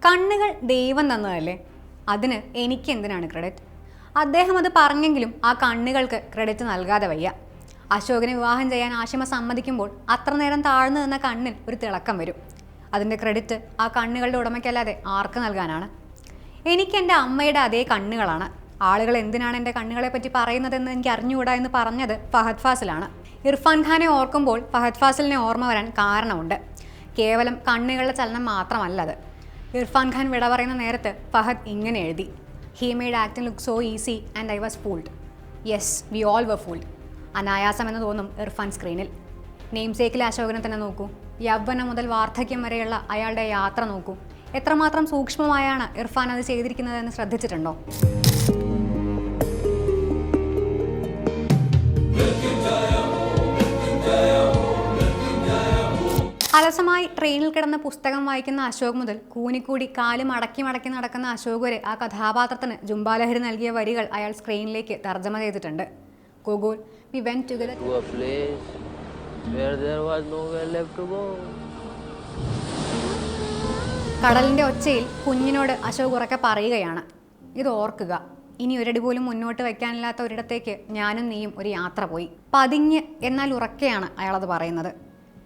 കണ്ണുകൾ ദൈവം തന്നതല്ലേ, അതിന് എനിക്ക് എന്തിനാണ് ക്രെഡിറ്റ്? അദ്ദേഹം അത് പറഞ്ഞെങ്കിലും ആ കണ്ണുകൾക്ക് ക്രെഡിറ്റ് നൽകാതെ വയ്യ. അശോകനെ വിവാഹം ചെയ്യാൻ ആശിമ സമ്മതിക്കുമ്പോൾ അത്ര നേരം താഴ്ന്നു നിന്ന കണ്ണിൽ ഒരു തിളക്കം വരും. അതിൻ്റെ ക്രെഡിറ്റ് ആ കണ്ണുകളുടെ ഉടമയ്ക്കല്ലാതെ ആർക്ക് നൽകാനാണ്? എനിക്ക് എൻ്റെ അമ്മയുടെ അതേ കണ്ണുകളാണ്. ആളുകൾ എന്തിനാണ് എൻ്റെ കണ്ണുകളെ പറ്റി പറയുന്നതെന്ന് എനിക്ക് അറിഞ്ഞുകൂടാ എന്ന് പറഞ്ഞത് ഫഹദ് ഫാസിലാണ്. ഇർഫാൻ ഖാനെ ഓർക്കുമ്പോൾ ഫഹദ് ഫാസിലിനെ ഓർമ്മ വരാൻ കാരണമുണ്ട്. കേവലം കണ്ണുകളുടെ ചലനം മാത്രമല്ലത്. ഇർഫാൻ ഖാൻ വിട പറയുന്ന നേരത്ത് ഫഹദ് ഇങ്ങനെ എഴുതി: he made acting look so easy and I was fooled. Yes, we all were fooled. അനായാസം എന്ന് തോന്നും ഇർഫാൻ സ്ക്രീനിൽ. നെയിം സേക്കിലെ അശോകനെ തന്നെ നോക്കൂ. യൗവനം മുതൽ വാർദ്ധക്യം വരെയുള്ള അയാളുടെ യാത്ര നോക്കൂ. എത്രമാത്രം സൂക്ഷ്മമായാണ് ഇർഫാൻ അത് ചെയ്തിരിക്കുന്നതെന്ന് ശ്രദ്ധിച്ചിട്ടുണ്ടോ? അലസമായി ട്രെയിനിൽ കിടന്ന് പുസ്തകം വായിക്കുന്ന അശോക് മുതൽ കൂനിക്കൂടി കാല് മടക്കി മടക്കി നടക്കുന്ന അശോക് വരെ ആ കഥാപാത്രത്തിന് ജുംബാലഹരി നൽകിയ വരികൾ അയാൾ സ്ക്രീനിലേക്ക് തർജ്ജമ ചെയ്തിട്ടുണ്ട്. Google, we went together to a place where there was nowhere left to go. കടലിന്റെ ഒച്ചയിൽ കുഞ്ഞിനോട് അശോക് ഉറക്കെ പറയുകയാണ്: ഇത് ഓർക്കുക, ഇനി ഒരടി പോലും മുന്നോട്ട് വയ്ക്കാനില്ലാത്ത ഒരിടത്തേക്ക് ഞാനും നീയും ഒരു യാത്ര പോയി. പതിഞ്ഞ് എന്നാൽ ഉറക്കെയാണ് അയാളത് പറയുന്നത്.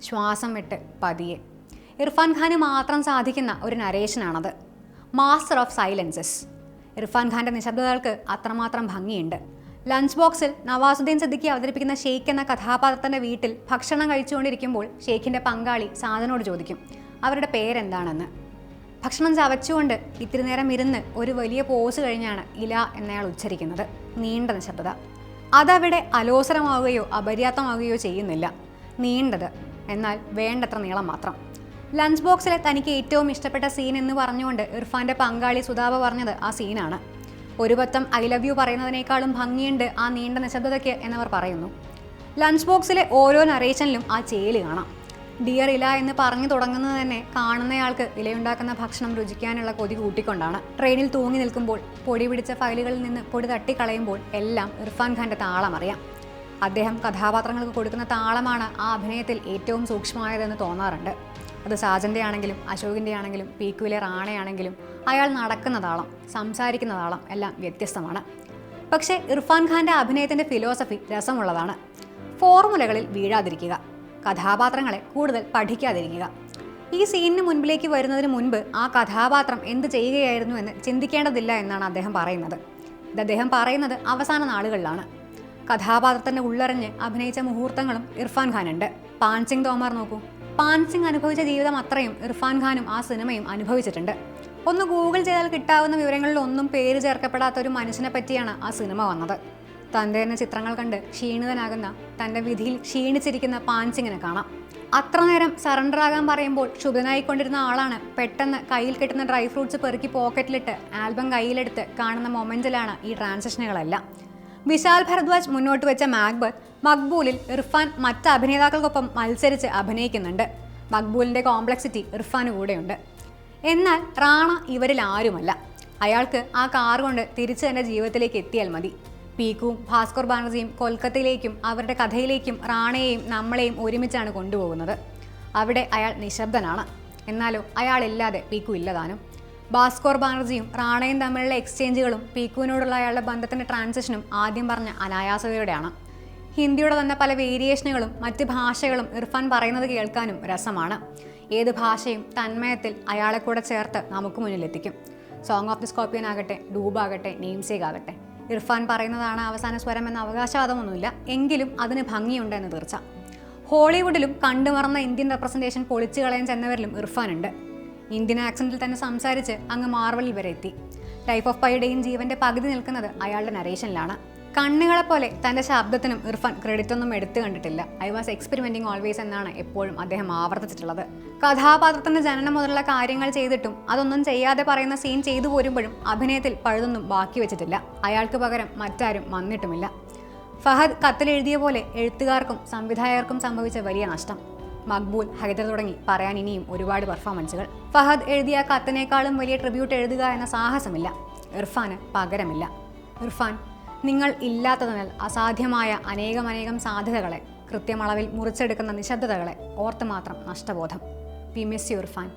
ശ്വാസം വിട്ട് പതിയെ. ഇർഫാൻ ഖാന് മാത്രം സാധിക്കുന്ന ഒരു നരേഷനാണത്. Master of silences. ഇർഫാൻ ഖാൻ്റെ നിശബ്ദതകൾക്ക് അത്രമാത്രം ഭംഗിയുണ്ട്. ലഞ്ച് ബോക്സിൽ നവാസുദ്ദീൻ സിദ്ദിഖി അവതരിപ്പിക്കുന്ന ഷെയ്ഖ് എന്ന കഥാപാത്രത്തിൻ്റെ വീട്ടിൽ ഭക്ഷണം കഴിച്ചുകൊണ്ടിരിക്കുമ്പോൾ ഷെയ്ഖിൻ്റെ പങ്കാളി സാദനോട് ചോദിക്കും അവരുടെ പേരെന്താണെന്ന്. ഭക്ഷണം ചവച്ചുകൊണ്ട് ഇത്തിരി നേരം ഇരുന്ന് ഒരു വലിയ പോസ് കഴിഞ്ഞാണ് ഇല എന്നയാൾ ഉച്ചരിക്കുന്നത്. നീണ്ട നിശബ്ദത. അതവിടെ അലോസരമാവുകയോ അപര്യാപ്തമാവുകയോ ചെയ്യുന്നില്ല. നീണ്ടത്, എന്നാൽ വേണ്ടത്ര നീളം മാത്രം. ലഞ്ച് ബോക്സിലെ തനിക്ക് ഏറ്റവും ഇഷ്ടപ്പെട്ട സീൻ എന്ന് പറഞ്ഞുകൊണ്ട് ഇർഫാൻ്റെ പങ്കാളി സുധാബ പറഞ്ഞത് ആ സീനാണ്. ഒരു പത്തം ഐ ലവ് യു പറയുന്നതിനേക്കാളും ഭംഗിയുണ്ട് ആ നീണ്ട നിശബ്ദതയ്ക്ക് എന്നവർ പറയുന്നു. ലഞ്ച് ബോക്സിലെ ഓരോ നറേഷനിലും ആ ചേല് കാണാം. ഡിയർ ഇല എന്ന് പറഞ്ഞു തുടങ്ങുന്നത് തന്നെ കാണുന്നയാൾക്ക് ഇലയുണ്ടാക്കുന്ന ഭക്ഷണം രുചിക്കാനുള്ള കൊതി കൂട്ടിക്കൊണ്ടാണ്. ട്രെയിനിൽ തൂങ്ങി നിൽക്കുമ്പോൾ പൊടി പിടിച്ച ഫയലുകളിൽ നിന്ന് പൊടി തട്ടിക്കളയുമ്പോൾ എല്ലാം ഇർഫാൻ ഖാൻ്റെ താളം അറിയാം. അദ്ദേഹം കഥാപാത്രങ്ങൾക്ക് കൊടുക്കുന്ന താളമാണ് ആ അഭിനയത്തിൽ ഏറ്റവും സൂക്ഷ്മമായതെന്ന് തോന്നാറുണ്ട്. അത് സാജൻ്റെ ആണെങ്കിലും അശോകിൻ്റെ ആണെങ്കിലും പീക്കുവിലെ റാണയാണെങ്കിലും അയാൾ നടക്കുന്ന താളം, സംസാരിക്കുന്ന താളം എല്ലാം വ്യത്യസ്തമാണ്. പക്ഷേ ഇർഫാൻ ഖാൻ്റെ അഭിനയത്തിൻ്റെ ഫിലോസഫി രസമുള്ളതാണ്. ഫോർമുലകളിൽ വീഴാതിരിക്കുക, കഥാപാത്രങ്ങളെ കൂടുതൽ പഠിക്കാതിരിക്കുക. ഈ സീനിന് മുൻപിലേക്ക് വരുന്നതിന് മുൻപ് ആ കഥാപാത്രം എന്ത് ചെയ്യുകയായിരുന്നു എന്ന് ചിന്തിക്കേണ്ടതില്ല എന്നാണ് അദ്ദേഹം പറയുന്നത്. ഇത് അദ്ദേഹം പറയുന്നത് അവസാന നാളുകളിലാണ്. കഥാപാത്രത്തിൻ്റെ ഉള്ളറിഞ്ഞ് അഭിനയിച്ച മുഹൂർത്തങ്ങളും ഇർഫാൻ ഖാനുണ്ട്. പാൻസിംഗ് തോമർ നോക്കൂ. പാൻസിംഗ് അനുഭവിച്ച ജീവിതം അത്രയും ഇർഫാൻ ഖാനും ആ സിനിമയും അനുഭവിച്ചിട്ടുണ്ട്. ഒന്ന് ഗൂഗിൾ ചെയ്താൽ കിട്ടാവുന്ന വിവരങ്ങളിൽ ഒന്നും പേര് ചേർക്കപ്പെടാത്ത ഒരു മനുഷ്യനെ പറ്റിയാണ് ആ സിനിമ വന്നത്. തൻ്റെ തന്നെ ചിത്രങ്ങൾ കണ്ട് ക്ഷീണിതനാകുന്ന, തൻ്റെ വിധിയിൽ ക്ഷീണിച്ചിരിക്കുന്ന പാൻസിങ്ങിനെ കാണാം. അത്ര നേരം സറണ്ടർ ആകാൻ പറയുമ്പോൾ ക്ഷുഭിതനായിക്കൊണ്ടിരുന്ന ആളാണ് പെട്ടെന്ന് കയ്യിൽ കിട്ടുന്ന ഡ്രൈ ഫ്രൂട്ട്സ് പെറുക്കി പോക്കറ്റിലിട്ട് ആൽബം കയ്യിലെടുത്ത് കാണുന്ന മൊമെൻറ്റിലാണ് ഈ ട്രാൻസിഷനുകളെല്ലാം. വിശാൽ ഭരദ്വാജ് മുന്നോട്ട് വെച്ച മക്ബൂലിൽ ഇർഫാൻ മറ്റ് അഭിനേതാക്കൾക്കൊപ്പം മത്സരിച്ച് അഭിനയിക്കുന്നുണ്ട്. മക്ബൂലിൻ്റെ കോംപ്ലക്സിറ്റി ഇർഫാന് കൂടെയുണ്ട്. എന്നാൽ റാണ ഇവരിൽ ആരുമല്ല. അയാൾക്ക് ആ കാർ കൊണ്ട് തിരിച്ച് തൻ്റെ ജീവിതത്തിലേക്ക് എത്തിയാൽ മതി. പീക്കുവും ഭാസ്കർ ബാനർജിയും കൊൽക്കത്തയിലേക്കും അവരുടെ കഥയിലേക്കും റാണയെയും നമ്മളെയും ഒരുമിച്ചാണ് കൊണ്ടുപോകുന്നത്. അവിടെ അയാൾ നിശബ്ദനാണ്. എന്നാലോ അയാളില്ലാതെ പീക്കു ഇല്ലതാനും. ഭാസ്കർ ബാനർജിയും റാണയും തമ്മിലുള്ള എക്സ്ചേഞ്ചുകളും പീക്കുവിനോടുള്ള അയാളുടെ ബന്ധത്തിൻ്റെ ട്രാൻസിഷനും ആദ്യം പറഞ്ഞ അനായാസതയോടെയാണ്. ഹിന്ദിയുടെ തന്നെ പല വേരിയേഷനുകളും മറ്റ് ഭാഷകളും ഇർഫാൻ പറയുന്നത് കേൾക്കാനും രസമാണ്. ഏത് ഭാഷയും തന്മയത്തിൽ അയാളെ കൂടെ ചേർത്ത് നമുക്ക് മുന്നിലെത്തിക്കും. സോങ് ഓഫ് ദി സ്കോർപ്പിയൻ ആകട്ടെ, ഡൂബാകട്ടെ, നെയിംസേക്ക് ആകട്ടെ, ഇർഫാൻ പറയുന്നതാണ് അവസാന സ്വരം എന്ന അവകാശവാദമൊന്നുമില്ല. എങ്കിലും അതിന് ഭംഗിയുണ്ടെന്ന് തീർച്ച. ഹോളിവുഡിലും കണ്ടുമറന്ന ഇന്ത്യൻ റെപ്രസെൻറ്റേഷൻ പൊളിച്ചു കളയാൻ ചെന്നവരിലും ഇർഫാനുണ്ട്. ഇന്ത്യൻ ആക്സൻറ്റിൽ തന്നെ സംസാരിച്ച് അങ്ങ് മാർവലിൽ വരെ എത്തി. ലൈഫ് ഓഫ് പൈയുടെയും ജീവൻ്റെ പകുതി നിൽക്കുന്നത് അയാളുടെ നരേഷനിലാണ്. കണ്ണുകളെപ്പോലെ തൻ്റെ ശബ്ദത്തിനും ഇർഫാൻ ക്രെഡിറ്റൊന്നും എടുത്തു കണ്ടിട്ടില്ല. ഐ വാസ് എക്സ്പെരിമെൻറ്റിങ് ഓൾവേസ് എന്നാണ് എപ്പോഴും അദ്ദേഹം ആവർത്തിച്ചിട്ടുള്ളത്. കഥാപാത്രത്തിൻ്റെ ജനനം മുതലുള്ള കാര്യങ്ങൾ ചെയ്തിട്ടും അതൊന്നും ചെയ്യാതെ പറയുന്ന സീൻ ചെയ്തു പോരുമ്പോഴും അഭിനയത്തിൽ പഴുതൊന്നും ബാക്കി വെച്ചിട്ടില്ല. അയാൾക്ക് പകരം മറ്റാരും വന്നിട്ടുമില്ല. ഫഹദ് കത്തിലെഴുതിയ പോലെ എഴുത്തുകാർക്കും സംവിധായകർക്കും സംഭവിച്ച വലിയ നഷ്ടം. മക്ബൂൽ, ഹൈദർ തുടങ്ങി പറയാൻ ഇനിയും ഒരുപാട് പെർഫോമൻസുകൾ. ഫഹദ് എഴുതിയ കത്തിനേക്കാളും വലിയ ട്രിബ്യൂട്ട് എഴുതുക എന്ന സാഹസമില്ല. ഇർഫാന് പകരമില്ല. ഇർഫാൻ, നിങ്ങൾ ഇല്ലാത്തതിനാൽ അസാധ്യമായ അനേകം സാധ്യതകളെ, കൃത്യമളവിൽ മുറിച്ചെടുക്കുന്ന നിശബ്ദതകളെ ഓർത്ത് മാത്രം നഷ്ടബോധം. We miss you Irfan.